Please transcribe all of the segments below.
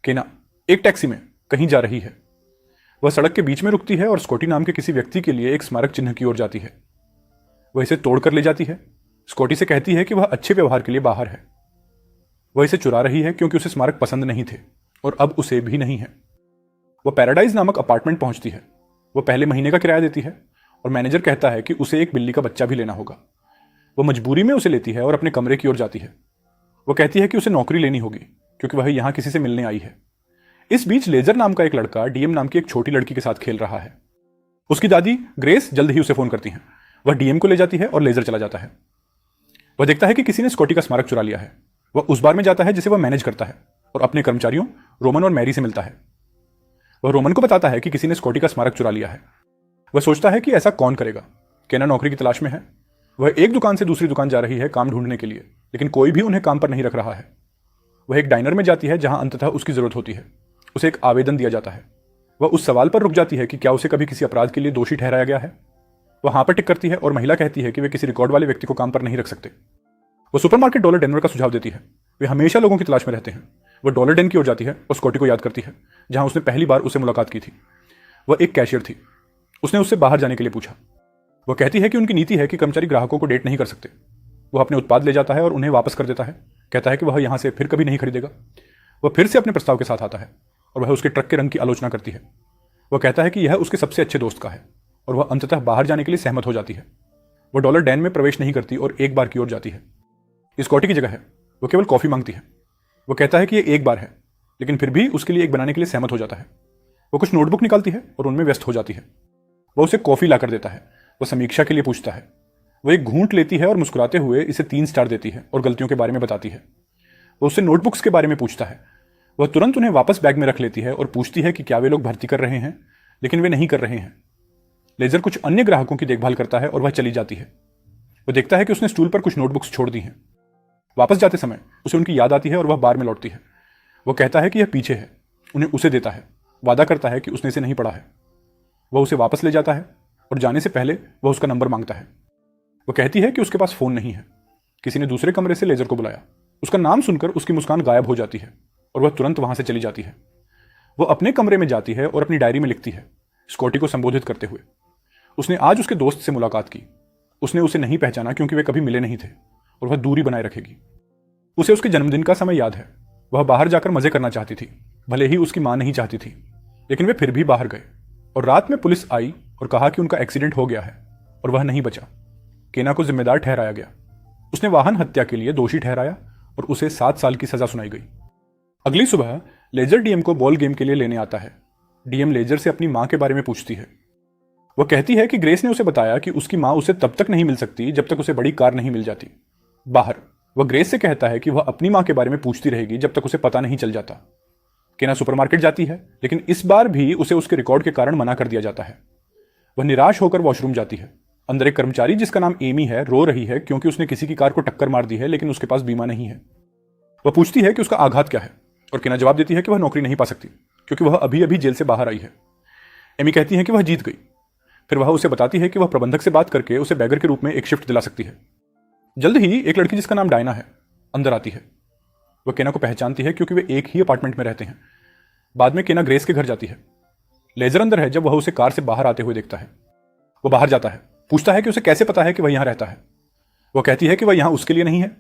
केना एक टैक्सी में कहीं जा रही है। वह सड़क के बीच में रुकती है और स्कॉटी नाम के किसी व्यक्ति के लिए एक स्मारक चिन्ह की ओर जाती है। वह इसे तोड़ कर ले जाती है। स्कॉटी से कहती है कि वह अच्छे व्यवहार के लिए बाहर है। वह इसे चुरा रही है क्योंकि उसे स्मारक पसंद नहीं थे और अब उसे भी नहीं है। वह पैराडाइज नामक अपार्टमेंट पहुंचती है। वह पहले महीने का किराया देती है और मैनेजर कहता है कि उसे एक बिल्ली का बच्चा भी लेना होगा। वह मजबूरी में उसे लेती है और अपने कमरे की ओर जाती है। वह कहती है कि उसे नौकरी लेनी होगी क्योंकि वह यहां किसी से मिलने आई है। इस बीच लेजर नाम का एक लड़का डीएम नाम की एक छोटी लड़की के साथ खेल रहा है। उसकी दादी ग्रेस जल्द ही उसे फोन करती है। वह डीएम को ले जाती है और लेजर चला जाता है। वह देखता है कि किसी ने स्कॉटी का स्मारक चुरा लिया है। वह उस बार में जाता है जिसे वह मैनेज करता है और अपने कर्मचारियों रोमन और मैरी से मिलता है। वह रोमन को बताता है कि किसी ने स्कॉटी का स्मारक चुरा लिया है। वह सोचता है कि ऐसा कौन करेगा। केना नौकरी की तलाश में है। वह एक दुकान से दूसरी दुकान जा रही है काम ढूंढने के लिए, लेकिन कोई भी उन्हें काम पर नहीं रख रहा है। वह एक डाइनर में जाती है जहां अंततः उसकी जरूरत होती है। उसे एक आवेदन दिया जाता है। वह उस सवाल पर रुक जाती है कि क्या उसे कभी किसी अपराध के लिए दोषी ठहराया गया है। वह हाँ पर टिक करती है और महिला कहती है कि वे किसी रिकॉर्ड वाले व्यक्ति को काम पर नहीं रख सकते। वह सुपरमार्केट डॉलर डेनवर का सुझाव देती है। वे हमेशा लोगों की तलाश में रहते हैं। वह डॉलर डेन की ओर जाती है और स्कॉटी को याद करती है जहां उसने पहली बार उससे मुलाकात की थी। वह एक कैशियर थी। उसने उससे बाहर जाने के लिए पूछा। वह कहती है कि उनकी नीति है कि कर्मचारी ग्राहकों को डेट नहीं कर सकते। वह अपने उत्पाद ले जाता है और उन्हें वापस कर देता है। कहता है कि वह यहां से फिर कभी नहीं खरीदेगा। वह फिर से अपने प्रस्ताव के साथ आता है और वह उसके ट्रक के रंग की आलोचना करती है। वह कहता है कि यह उसके सबसे अच्छे दोस्त का है और वह अंततः बाहर जाने के लिए सहमत हो जाती है। वह डॉलर डैन में प्रवेश नहीं करती और एक बार की ओर जाती है। स्कॉटी की जगह है। वह केवल कॉफी मांगती है। वह कहता है कि यह एक बार है, लेकिन फिर भी उसके लिए एक बनाने के लिए सहमत हो जाता है। वह कुछ नोटबुक निकालती है और उनमें व्यस्त हो जाती है। वह उसे कॉफी लाकर देता है। वह समीक्षा के लिए पूछता है। वह एक घूंट लेती है और मुस्कुराते हुए इसे 3 स्टार देती है और गलतियों के बारे में बताती है। वह उससे नोटबुक्स के बारे में पूछता है। वह तुरंत उन्हें वापस बैग में रख लेती है और पूछती है कि क्या वे लोग भर्ती कर रहे हैं, लेकिन वे नहीं कर रहे हैं। लेजर कुछ अन्य ग्राहकों की देखभाल करता है और वह चली जाती है। वह देखता है कि उसने स्टूल पर कुछ नोटबुक्स छोड़ दी हैं। वापस जाते समय उसे उनकी याद आती है और वह बार में लौटती है। वह कहता है कि यह पीछे है। उन्हें उसे देता है। वादा करता है कि उसने इसे नहीं पढ़ा है। वह उसे वापस ले जाता है और जाने से पहले वह उसका नंबर मांगता है। वह कहती है कि उसके पास फोन नहीं है। किसी ने दूसरे कमरे से लेजर को बुलाया। उसका नाम सुनकर उसकी मुस्कान गायब हो जाती है और वह तुरंत वहां से चली जाती है। वह अपने कमरे में जाती है और अपनी डायरी में लिखती है, स्कॉटी को संबोधित करते हुए। उसने आज उसके दोस्त से मुलाकात की। उसने उसे नहीं पहचाना क्योंकि वे कभी मिले नहीं थे और वह दूरी बनाए रखेगी। उसे उसके जन्मदिन का समय याद है। वह बाहर जाकर मजे करना चाहती थी, भले ही उसकी मां नहीं चाहती थी, लेकिन वे फिर भी बाहर गए और रात में पुलिस आई और कहा कि उनका एक्सीडेंट हो गया है और वह नहीं बचा। केना को जिम्मेदार ठहराया गया। उसने वाहन हत्या के लिए दोषी ठहराया और उसे 7 साल की सजा सुनाई गई। अगली सुबह लेजर डीएम को बॉल गेम के लिए लेने आता है। डीएम लेजर से अपनी मां के बारे में पूछती है। वह कहती है कि ग्रेस ने उसे बताया कि उसकी मां उसे तब तक नहीं मिल सकती जब तक उसे बड़ी कार नहीं मिल जाती। बाहर वह ग्रेस से कहता है कि वह अपनी मां के बारे में पूछती रहेगी जब तक उसे पता नहीं चल जाता। केना सुपरमार्केट जाती है, लेकिन इस बार भी उसे उसके रिकॉर्ड के कारण मना कर दिया जाता है। वह निराश होकर वॉशरूम जाती है। अंदर एक कर्मचारी जिसका नाम एमी है रो रही है क्योंकि उसने किसी की कार को टक्कर मार दी है, लेकिन उसके पास बीमा नहीं है। वह पूछती है कि उसका आघात क्या है और केना जवाब देती है कि वह नौकरी नहीं पा सकती क्योंकि वह अभी अभी जेल से बाहर आई है। एमी कहती है कि वह जीत गई। फिर वह उसे बताती है कि वह प्रबंधक से बात करके उसे बैगर के रूप में एक शिफ्ट दिला सकती है। जल्द ही एक लड़की जिसका नाम डायना है अंदर आती है। वह केना को पहचानती है क्योंकि वे एक ही अपार्टमेंट में रहते हैं। बाद में केना ग्रेस के घर जाती है। लेजर अंदर है जब वह उसे कार से बाहर आते हुए देखता है। वह बाहर जाता है, पूछता है कि उसे कैसे पता है कि वह यहां रहता है। वह कहती है कि वह यहां उसके लिए नहीं है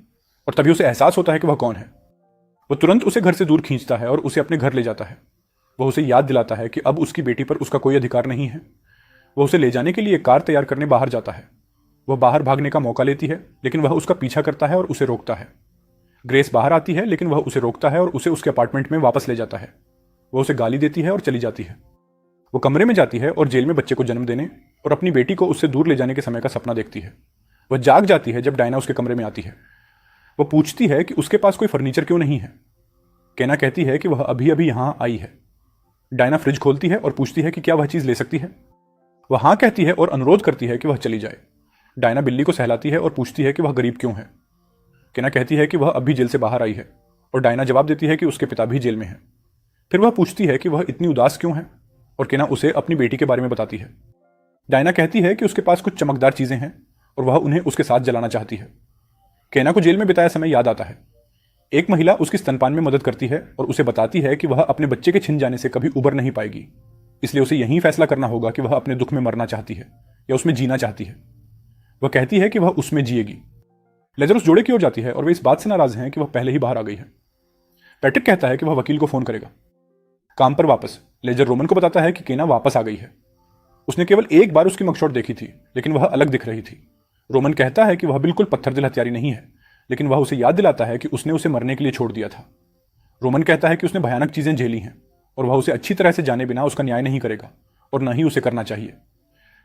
और तभी उसे एहसास होता है कि वह कौन है। वह तुरंत उसे घर से दूर खींचता है और उसे अपने घर ले जाता है। वह उसे याद दिलाता है कि अब उसकी बेटी पर उसका कोई अधिकार नहीं है। वह उसे ले जाने के लिए कार तैयार करने बाहर जाता है। वह बाहर भागने का मौका लेती है, लेकिन वह उसका पीछा करता है और उसे रोकता है। ग्रेस बाहर आती है, लेकिन वह उसे रोकता है और उसे उसके अपार्टमेंट में वापस ले जाता है। वह उसे गाली देती है और चली जाती है। वो कमरे में जाती है और जेल में बच्चे को जन्म देने और अपनी बेटी को उससे दूर ले जाने के समय का सपना देखती है। वह जाग जाती है जब डायना उसके कमरे में आती है। वह पूछती है कि उसके पास कोई फर्नीचर क्यों नहीं है। केना कहती है कि वह अभी अभी यहां आई है। डायना फ्रिज खोलती है और पूछती है कि क्या वह चीज ले सकती है। वह हाँ कहती है और अनुरोध करती है कि वह चली जाए। डायना बिल्ली को सहलाती है और पूछती है कि वह गरीब क्यों है। केना कहती है कि वह अभी जेल से बाहर आई है और डायना जवाब देती है कि उसके पिता भी जेल में हैं। फिर वह पूछती है कि वह इतनी उदास क्यों है और केना उसे अपनी बेटी के बारे में बताती है। डायना कहती है कि उसके पास कुछ चमकदार चीजें हैं और वह उन्हें उसके साथ जलाना चाहती है। केना को जेल में बिताया समय याद आता है। एक महिला उसकी स्तनपान में मदद करती है और उसे बताती है कि वह अपने बच्चे के छिन जाने से कभी उबर नहीं पाएगी, इसलिए उसे यही फैसला करना होगा कि वह अपने दुख में मरना चाहती है या उसमें जीना चाहती है। वह कहती है कि वह उसमें जिएगी। लेजर उस जोड़े की ओर जाती है और वे इस बात से नाराज हैं कि वह पहले ही बाहर आ गई है। पैट्रिक कहता है कि वह वकील को फोन करेगा। काम पर वापस लेजर रोमन को बताता है कि केना वापस आ गई है। उसने केवल एक बार उसकी मगशॉट देखी थी, लेकिन वह अलग दिख रही थी। रोमन कहता है कि वह बिल्कुल पत्थरदिल हत्यारी नहीं है, लेकिन वह उसे याद दिलाता है कि उसने उसे मरने के लिए छोड़ दिया था। रोमन कहता है कि उसने भयानक चीजें झेली हैं और वह उसे अच्छी तरह से जाने बिना उसका न्याय नहीं करेगा और न ही उसे करना चाहिए।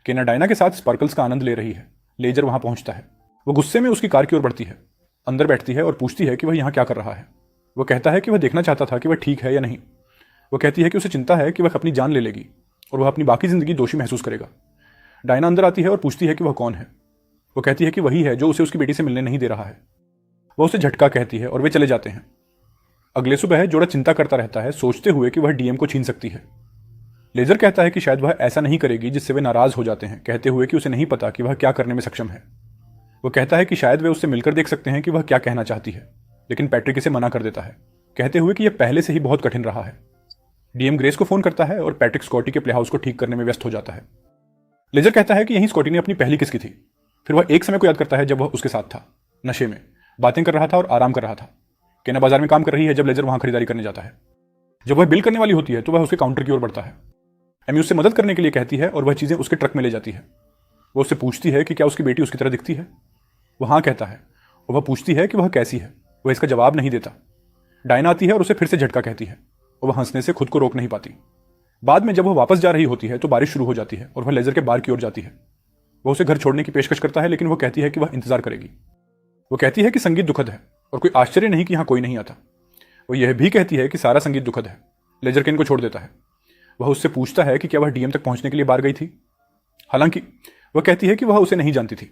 केना डायना के साथ स्पार्कल्स का आनंद ले रही है। लेजर वहां पहुंचता है। वो गुस्से में उसकी कार की ओर बढ़ती है, अंदर बैठती है और पूछती है कि वह यहाँ क्या कर रहा है। वह कहता है कि वह देखना चाहता था कि वह ठीक है या नहीं। वह कहती है कि उसे चिंता है कि वह अपनी जान ले लेगी और वह अपनी बाकी जिंदगी दोषी महसूस करेगा। डायना अंदर आती है और पूछती है कि वह कौन है। वो कहती है कि वही है जो उसे उसकी बेटी से मिलने नहीं दे रहा है। वह उसे झटका कहती है और वे चले जाते हैं। अगले सुबह जोड़ा चिंता करता रहता है, सोचते हुए कि वह डीएम को छीन सकती है। लेजर कहता है कि शायद वह ऐसा नहीं करेगी जिससे वे नाराज हो जाते हैं, कहते हुए कि उसे नहीं पता कि वह क्या करने में सक्षम है। वह कहता है कि शायद वे उससे मिलकर देख सकते हैं कि वह क्या कहना चाहती है, लेकिन पैट्रिक इसे मना कर देता है, कहते हुए कि यह पहले से ही बहुत कठिन रहा है। डीएम ग्रेस को फोन करता है और पैट्रिक स्कॉटी के प्लेहाउस को ठीक करने में व्यस्त हो जाता है। लेजर कहता है कि यही स्कॉटी ने अपनी पहली किस की थी। फिर वह एक समय को याद करता है जब वह उसके साथ था, नशे में बातें कर रहा था और आराम कर रहा था। केना बाजार में काम कर रही है जब लेजर वहां खरीदारी करने जाता है। जब वह बिल करने वाली होती है तो वह उसके काउंटर की ओर बढ़ता है। एमी उससे मदद करने के लिए कहती है और वह चीजें उसके ट्रक में ले जाती है। वो उससे पूछती है कि क्या उसकी बेटी उसकी तरह दिखती है। वह हाँ कहता है और वह पूछती है कि वह कैसी है। वह इसका जवाब नहीं देता। डायना आती है और उसे फिर से झटका कहती है और वह हंसने से खुद को रोक नहीं पाती। बाद में जब वह वापस जा रही होती है तो बारिश शुरू हो जाती है और वह लेजर के बार की ओर जाती है। वह उसे घर छोड़ने की पेशकश करता है, लेकिन वह कहती है कि वह इंतजार करेगी। वो कहती है कि संगीत दुखद है और कोई आश्चर्य नहीं कि यहाँ कोई नहीं आता। वो यह भी कहती है कि सारा संगीत दुखद है। लेजर केन को छोड़ देता है। वह उससे पूछता है कि क्या वह डीएम तक पहुंचने के लिए बाहर गई थी। हालांकि वह कहती है कि वह उसे नहीं जानती थी।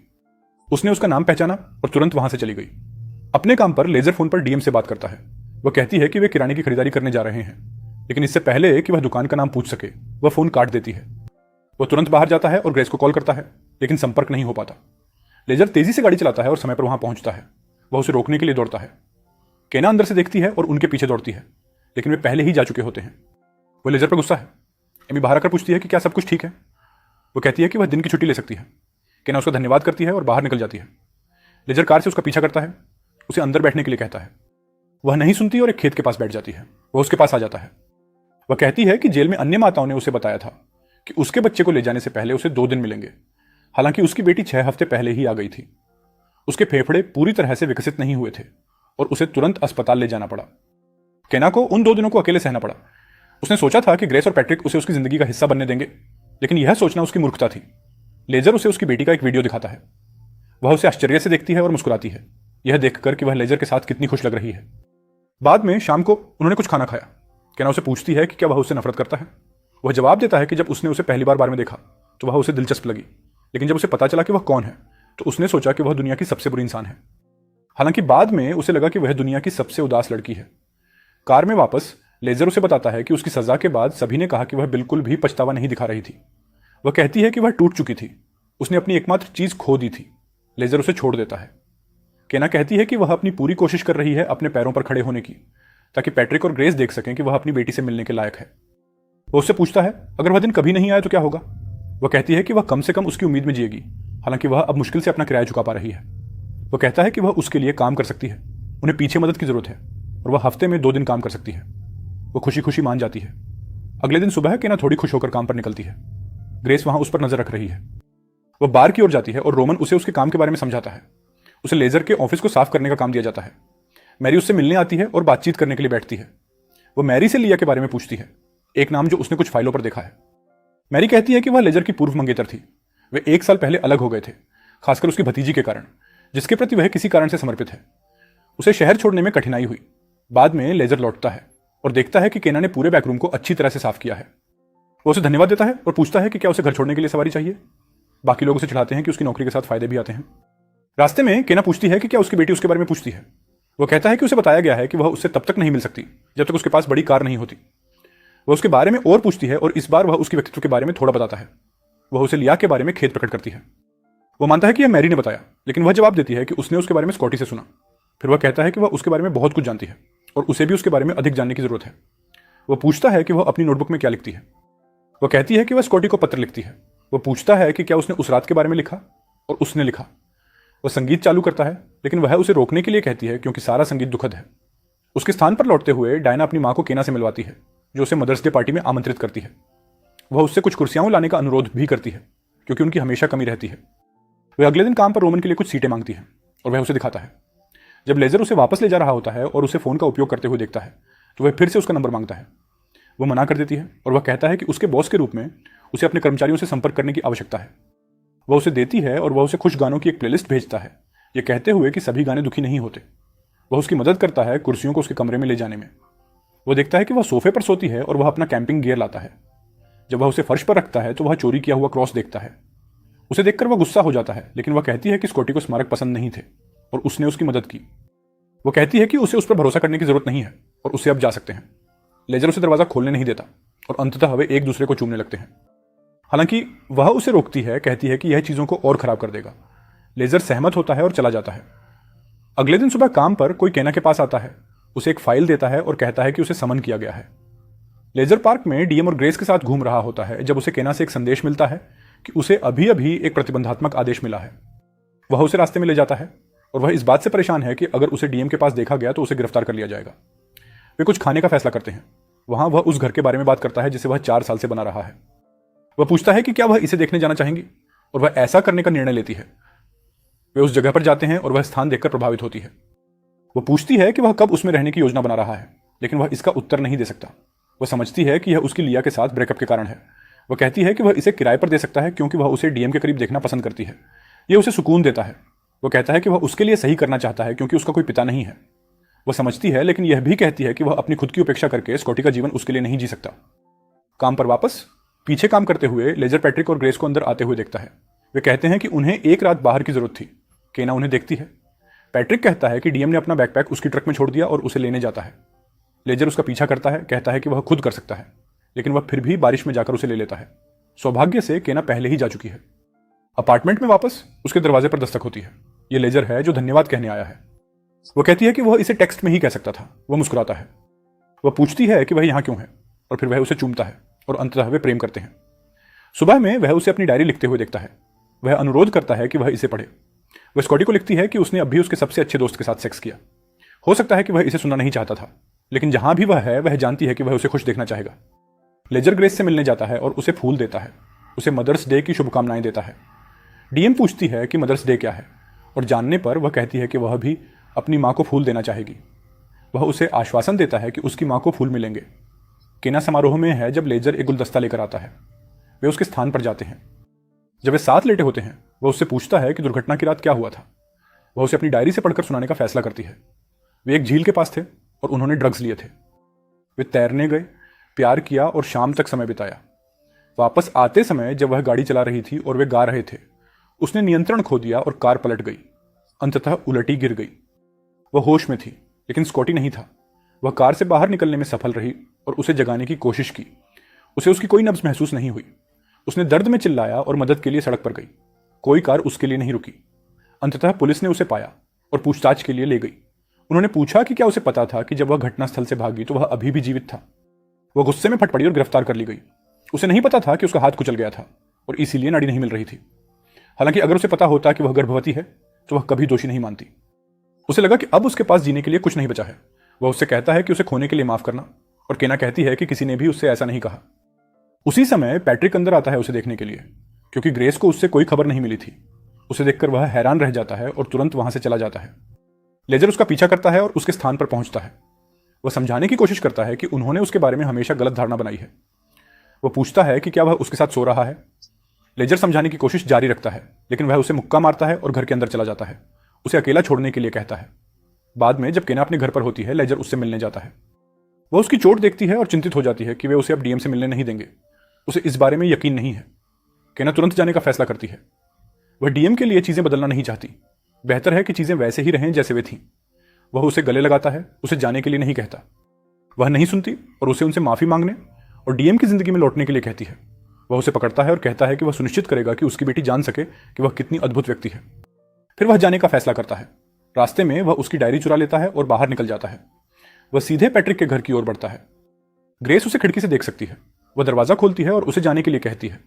उसने उसका नाम पहचाना और तुरंत वहां से चली गई। अपने काम पर लेजर फोन पर डीएम से बात करता है। वह कहती है कि वे किराने की खरीदारी करने जा रहे हैं, लेकिन इससे पहले कि वह दुकान का नाम पूछ सके वह फोन काट देती है। वह तुरंत बाहर जाता है और ग्रेस को कॉल करता है, लेकिन संपर्क नहीं हो पाता। लेजर तेजी से गाड़ी चलाता है और समय पर वहां पहुंचता है। वह उसे रोकने के लिए दौड़ता है। केना अंदर से देखती है और उनके पीछे दौड़ती है, लेकिन वे पहले ही जा चुके होते हैं। वह लेजर पर गुस्सा है। एमी बाहर आकर पूछती है कि क्या सब कुछ ठीक है। वो कहती है कि वह दिन की छुट्टी ले सकती है। केना उसका धन्यवाद करती है और बाहर निकल जाती है। लेजर कार से उसका पीछा करता है, उसे अंदर बैठने के लिए कहता है। वह नहीं सुनती और एक खेत के पास बैठ जाती है। वह उसके पास आ जाता है। वह कहती है कि जेल में अन्य माताओं ने उसे बताया था कि उसके बच्चे को ले जाने से पहले उसे 2 दिन मिलेंगे। हालांकि उसकी बेटी 6 हफ्ते पहले ही आ गई थी। उसके फेफड़े पूरी तरह से विकसित नहीं हुए थे और उसे तुरंत अस्पताल ले जाना पड़ा। केना को उन 2 दिनों को अकेले सहना पड़ा। उसने सोचा था कि ग्रेस और पैट्रिक उसे उसकी जिंदगी का हिस्सा बनने देंगे, लेकिन यह सोचना उसकी मूर्खता थी। लेजर उसे उसकी बेटी का एक वीडियो दिखाता है। वह उसे आश्चर्य से देखती है और मुस्कुराती है, यह देखकर कि वह लेजर के साथ कितनी खुश लग रही है। बाद में शाम को उन्होंने कुछ खाना खाया। केना उसे पूछती है कि क्या वह उससे नफरत करता है। वह जवाब देता है कि जब उसने उसे पहली बार में देखा तो वह उसे दिलचस्प लगी, लेकिन जब उसे पता चला कि वह कौन है तो उसने सोचा कि वह दुनिया की सबसे बुरी इंसान है। हालांकि बाद में उसे लगा कि वह दुनिया की सबसे उदास लड़की है। कार में वापस लेजर उसे बताता है कि उसकी सजा के बाद सभी ने कहा कि वह बिल्कुल भी पछतावा नहीं दिखा रही थी। वह कहती है कि वह टूट चुकी थी, उसने अपनी एकमात्र चीज खो दी थी। लेजर उसे छोड़ देता है। केना कहती है कि वह अपनी पूरी कोशिश कर रही है अपने पैरों पर खड़े होने की, ताकि पैट्रिक और ग्रेस देख सकें कि वह अपनी बेटी से मिलने के लायक है। वो उससे पूछता है अगर वह दिन कभी नहीं आया तो क्या होगा। वह कहती है कि वह कम से कम उसकी उम्मीद में जिएगी, हालांकि वह अब मुश्किल से अपना किराया चुका पा रही है। वह कहता है कि वह उसके लिए काम कर सकती है, उन्हें पीछे मदद की जरूरत है और वह हफ्ते में 2 दिन काम कर सकती है। वो खुशी खुशी मान जाती है। अगले दिन सुबह केना थोड़ी खुश होकर काम पर निकलती है। ग्रेस वहां उस पर नजर रख रही है। वह बार की ओर जाती है और रोमन उसे उसके काम के बारे में समझाता है। उसे लेजर के ऑफिस को साफ करने का काम दिया जाता है। मैरी उससे मिलने आती है और बातचीत करने के लिए बैठती है। वो मैरी से लिया के बारे में पूछती है, एक नाम जो उसने कुछ फाइलों पर देखा है। मैरी कहती है कि वह लेजर की पूर्व मंगेतर थी। वे 1 साल पहले अलग हो गए थे, खासकर उसकी भतीजी के कारण, जिसके प्रति वह किसी कारण से समर्पित है। उसे शहर छोड़ने में कठिनाई हुई। बाद में लेजर लौटता है और देखता है कि केना ने पूरे बैकरूम को अच्छी तरह से साफ किया है। वो उसे धन्यवाद देता है और पूछता है कि क्या उसे घर छोड़ने के लिए सवारी चाहिए। बाकी लोग उसे चिढ़ाते हैं कि उसकी नौकरी के साथ फायदे भी आते हैं। रास्ते में केना पूछती है कि क्या उसकी बेटी उसके बारे में पूछती है। वो कहता है कि उसे बताया गया है कि वह उससे तब तक नहीं मिल सकती जब तक उसके पास बड़ी कार नहीं होती। वह उसके बारे में और पूछती है और इस बार वह उसके व्यक्तित्व के बारे में थोड़ा बताता है। वह उसे लिया के बारे में खेद प्रकट करती है। वो मानता है कि यह मैरी ने बताया, लेकिन वह जवाब देती है कि उसने उसके बारे में स्कॉटी से सुना। फिर वह कहता है कि वह उसके बारे में बहुत कुछ जानती है और उसे भी उसके बारे में अधिक जानने की जरूरत है। वह पूछता है कि वह अपनी नोटबुक में क्या लिखती है। वह कहती है कि वह स्कॉटी को पत्र लिखती है। वह पूछता है कि क्या उसने उस रात के बारे में लिखा, और उसने लिखा। वह संगीत चालू करता है, लेकिन वह उसे रोकने के लिए कहती है क्योंकि सारा संगीत दुखद है। उसके स्थान पर लौटते हुए डायना अपनी माँ को केना से मिलवाती है, जो उसे मदर्स डे पार्टी में आमंत्रित करती है। वह उससे कुछ कुर्सियां लाने का अनुरोध भी करती है, क्योंकि उनकी हमेशा कमी रहती है। वह अगले दिन काम पर रोमन के लिए कुछ सीटें मांगती है और वह उसे दिखाता है। जब लेजर उसे वापस ले जा रहा होता है और उसे फोन का उपयोग करते हुए देखता है, तो वह फिर से उसका नंबर मांगता है। वह मना कर देती है और वह कहता है कि उसके बॉस के रूप में उसे अपने कर्मचारियों से संपर्क करने की आवश्यकता है। वह उसे देती है और वह उसे खुश गानों की एक प्लेलिस्ट भेजता है, यह कहते हुए कि सभी गाने दुखी नहीं होते। वह उसकी मदद करता है कुर्सियों को उसके कमरे में ले जाने में। वह देखता है कि वह सोफे पर सोती है और वह अपना कैंपिंग गियर लाता है। जब वह उसे फर्श पर रखता है तो वह चोरी किया हुआ क्रॉस देखता है। उसे देखकर वह गुस्सा हो जाता है, लेकिन वह कहती है कि स्कॉटी को स्मारक पसंद नहीं थे और उसने उसकी मदद की। वह कहती है कि उसे उस पर भरोसा करने की जरूरत नहीं है और उसे अब जा सकते हैं। लेजर उसे दरवाजा खोलने नहीं देता और अंततः वे एक दूसरे को चूमने लगते हैं। हालांकि वह उसे रोकती है, कहती है कि यह चीजों को और खराब कर देगा। लेजर सहमत होता है और चला जाता है। अगले दिन सुबह काम पर कोई केना के पास आता है, उसे एक फाइल देता है और कहता है कि उसे समन किया गया है। लेजर पार्क में डीएम और ग्रेस के साथ घूम रहा होता है जब उसे केना से एक संदेश मिलता है कि उसे अभी अभी एक प्रतिबंधात्मक आदेश मिला है। वह उसे रास्ते में ले जाता है और वह इस बात से परेशान है कि अगर उसे डीएम के पास देखा गया तो उसे गिरफ्तार कर लिया जाएगा। वे कुछ खाने का फैसला करते हैं। वहां वह उस घर के बारे में बात करता है जिसे वह 4 साल से बना रहा है। वह पूछता है कि क्या वह इसे देखने जाना चाहेंगी, और वह ऐसा करने का निर्णय लेती है। वे उस जगह पर जाते हैं और वह स्थान देखकर प्रभावित होती है। वह पूछती है कि वह कब उसमें रहने की योजना बना रहा है, लेकिन वह इसका उत्तर नहीं दे सकता। वह समझती है कि यह उसकी लिया के साथ ब्रेकअप के कारण है। वह कहती है कि वह इसे किराए पर दे सकता है क्योंकि वह उसे डीएम के करीब देखना पसंद करती है। यह उसे सुकून देता है। वह कहता है कि वह उसके लिए सही करना चाहता है क्योंकि उसका कोई पिता नहीं है। वह समझती है, लेकिन यह भी कहती है कि वह अपनी खुद की उपेक्षा करके स्कॉटी का जीवन उसके लिए नहीं जी सकता। काम पर वापस पीछे काम करते हुए लेजर पैट्रिक और ग्रेस को अंदर आते हुए देखता है। वे कहते हैं कि उन्हें एक रात बाहर की जरूरत थी। केना उन्हें देखती है। पैट्रिक कहता है कि डीएम ने अपना बैकपैक उसकी ट्रक में छोड़ दिया और उसे लेने जाता है। लेजर उसका पीछा करता है, कहता है कि वह खुद कर सकता है, लेकिन वह फिर भी बारिश में जाकर उसे ले लेता है। सौभाग्य से केना पहले ही जा चुकी है। अपार्टमेंट में वापस उसके दरवाजे पर दस्तक होती है। यह लेजर है जो धन्यवाद कहने आया है। वह कहती है कि वह इसे टेक्स्ट में ही कह सकता था। वह मुस्कुराता है। वह पूछती है कि वह यहाँ क्यों है, और फिर वह उसे चूमता है और अंततः वे प्रेम करते हैं। सुबह में वह उसे अपनी डायरी लिखते हुए देखता है। वह अनुरोध करता है कि वह इसे पढ़े। वह स्कॉटी को लिखती है कि उसने अभी उसके सबसे अच्छे दोस्त के साथ सेक्स किया। हो सकता है कि वह इसे सुनना नहीं चाहता था, लेकिन जहां भी वह है वह जानती है कि वह उसे खुश देखना चाहेगा। लेजर ग्रेस से मिलने जाता है और उसे फूल देता है। उसे मदर्स डे की शुभकामनाएं देता है। डीएम पूछती है कि मदर्स डे क्या है, और जानने पर वह कहती है कि वह भी अपनी माँ को फूल देना चाहेगी। वह उसे आश्वासन देता है कि उसकी माँ को फूल मिलेंगे। केना समारोह में है जब लेजर एक गुलदस्ता लेकर आता है। वे उसके स्थान पर जाते हैं। जब वे साथ लेटे होते हैं, वह उससे पूछता है कि दुर्घटना की रात क्या हुआ था। वह उसे अपनी डायरी से पढ़कर सुनाने का फैसला करती है। वे एक झील के पास थे और उन्होंने ड्रग्स लिए थे। वे तैरने गए, प्यार किया और शाम तक समय बिताया। वापस आते समय जब वह गाड़ी चला रही थी और वे गा रहे थे, उसने नियंत्रण खो दिया और कार पलट गई। अंततः उलटी गिर गई। वह होश में थी, लेकिन स्कॉटी नहीं था। वह कार से बाहर निकलने में सफल रही और उसे जगाने की कोशिश की। उसे उसकी कोई नब्ज महसूस नहीं हुई। उसने दर्द में चिल्लाया और मदद के लिए सड़क पर गई। कोई कार उसके लिए नहीं रुकी। अंततः पुलिस ने उसे पाया और पूछताछ के लिए ले गई। उन्होंने पूछा कि क्या उसे पता था कि जब वह घटनास्थल से भागी तो वह अभी भी जीवित था। वह गुस्से में फट पड़ी और गिरफ्तार कर ली गई। उसे नहीं पता था कि उसका हाथ कुचल गया था और इसीलिए नाड़ी नहीं मिल रही थी। हालांकि अगर उसे पता होता कि वह गर्भवती है तो वह कभी दोषी नहीं मानती। उसे लगा कि अब उसके पास जीने के लिए कुछ नहीं बचा है। वह उससे कहता है कि उसे खोने के लिए माफ करना, और केना कहती है कि किसी ने भी उससे ऐसा नहीं कहा। उसी समय पैट्रिक अंदर आता है उसे देखने के लिए, क्योंकि ग्रेस को उससे कोई खबर नहीं मिली थी। उसे देखकर वह हैरान रह जाता है और तुरंत वहां से चला जाता है। लेजर उसका पीछा करता है और उसके स्थान पर पहुंचता है। वह समझाने की कोशिश करता है कि उन्होंने उसके बारे में हमेशा गलत धारणा बनाई है। वह पूछता है कि क्या वह उसके साथ सो रहा है। लेजर समझाने की कोशिश जारी रखता है, लेकिन वह उसे मुक्का मारता है और घर के अंदर चला जाता है। उसे अकेला छोड़ने के लिए कहता है। बाद में जब केना अपने घर पर होती है, लेजर उससे मिलने जाता है। वह उसकी चोट देखती है और चिंतित हो जाती है कि वे उसे अब डीएम से मिलने नहीं देंगे। उसे इस बारे में यकीन नहीं है। केना तुरंत जाने का फैसला करती है। वह डीएम के लिए चीजें बदलना नहीं चाहती। बेहतर है कि चीजें वैसे ही रहें जैसे वे थीं। वह उसे गले लगाता है, उसे जाने के लिए नहीं कहता। वह नहीं सुनती और उसे उनसे माफी मांगने और डीएम की जिंदगी में लौटने के लिए कहती है। वह उसे पकड़ता है और कहता है कि वह सुनिश्चित करेगा कि उसकी बेटी जान सके कि वह कितनी अद्भुत व्यक्ति है। फिर वह जाने का फैसला करता है। रास्ते में वह उसकी डायरी चुरा लेता है और बाहर निकल जाता है। वह सीधे पैट्रिक के घर की ओर बढ़ता है। ग्रेस उसे खिड़की से देख सकती है। वह दरवाजा खोलती है और उसे जाने के लिए कहती है।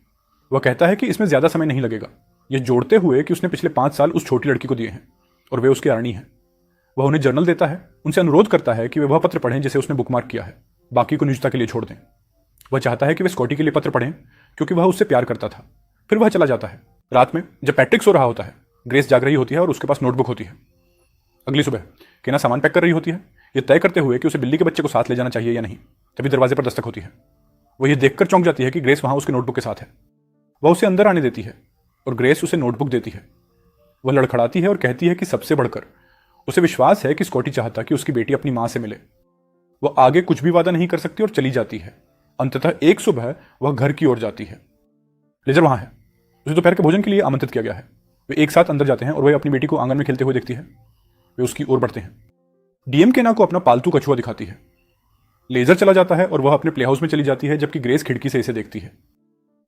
वह कहता है कि इसमें ज्यादा समय नहीं लगेगा, यह जोड़ते हुए कि उसने पिछले 5 साल उस छोटी लड़की को दिए हैं और वे उसकी रानी है। वह उन्हें जर्नल देता है, उनसे अनुरोध करता है कि वे वह पत्र पढ़ें जिसे उसने बुकमार्क किया है, बाकी को निजता के लिए छोड़ दें। वह चाहता है कि वे स्कॉटी के लिए पत्र पढ़ें क्योंकि वह उससे प्यार करता था। फिर वह चला जाता है। रात में जब पैट्रिक सो रहा होता है, ग्रेस जाग रही होती है और उसके पास नोटबुक होती है। अगली सुबह केना सामान पैक कर रही होती है, यह तय करते हुए कि उसे बिल्ली के बच्चे को साथ ले जाना चाहिए या नहीं। तभी दरवाजे पर दस्तक होती है। वह यह देखकर चौंक जाती है कि ग्रेस वहां उसके नोटबुक के साथ है। वह उसे अंदर आने देती है और ग्रेस उसे नोटबुक देती है। वह लड़खड़ाती है और कहती है कि सबसे बढ़कर उसे विश्वास है कि स्कॉटी चाहता कि उसकी बेटी अपनी मां से मिले। वह आगे कुछ भी वादा नहीं कर सकती और चली जाती है। अंततः एक सुबह वह घर की ओर जाती है। लेजर वहां है। उसे दोपहर के भोजन के लिए आमंत्रित किया गया है। वे एक साथ अंदर जाते हैं और वह अपनी बेटी को आंगन में खेलते हुए देखती है। वे उसकी ओर बढ़ते हैं। डीएम केना को अपना पालतू कछुआ दिखाती है। लेजर चला जाता है और वह अपने प्लेहाउस में चली जाती है, जबकि ग्रेस खिड़की से इसे देखती है।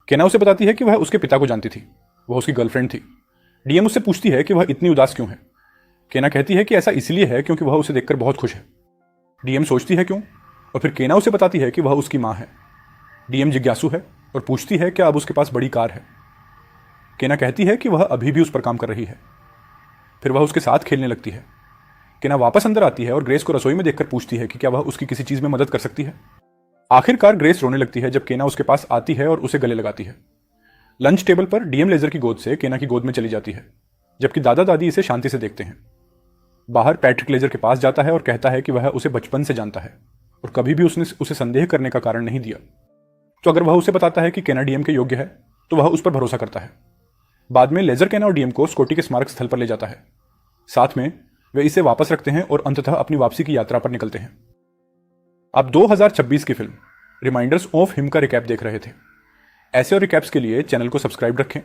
केना उसे बताती है कि वह उसके पिता को जानती थी, वह उसकी गर्लफ्रेंड थी। डीएम उससे पूछती है कि वह इतनी उदास क्यों है। केना कहती है कि ऐसा इसलिए है क्योंकि वह उसे देखकर बहुत खुश है। डीएम सोचती है क्यों, और फिर केना उसे बताती है कि वह उसकी मां है। डीएम जिज्ञासु है और पूछती है क्या अब उसके पास बड़ी कार है। केना कहती है कि वह अभी भी उस पर काम कर रही है। फिर वह उसके साथ खेलने लगती है। केना वापस अंदर आती है और ग्रेस को रसोई में देखकर पूछती है कि क्या वह उसकी किसी चीज में मदद कर सकती है। आखिरकार ग्रेस रोने लगती है जब केना उसके पास आती है और उसे गले लगाती है। लंच टेबल पर डीएम लेजर की गोद से केना की गोद में चली जाती है, जबकि दादा दादी इसे शांति से देखते हैं। बाहर पैट्रिक लेजर के पास जाता है और कहता है कि वह उसे बचपन से जानता है और कभी भी उसने उसे संदेह करने का कारण नहीं दिया। तो अगर वह उसे बताता है कि केना डीएम के योग्य है तो वह उस पर भरोसा करता है। बाद में लेजर केना और डीएम को स्कॉटी के स्मारक स्थल पर ले जाता है। साथ में वे इसे वापस रखते हैं और अंततः अपनी वापसी की यात्रा पर निकलते हैं। आप 2026 की फिल्म रिमाइंडर्स ऑफ हिम का रिकैप देख रहे थे। ऐसे और रिकैप्स के लिए चैनल को सब्सक्राइब रखें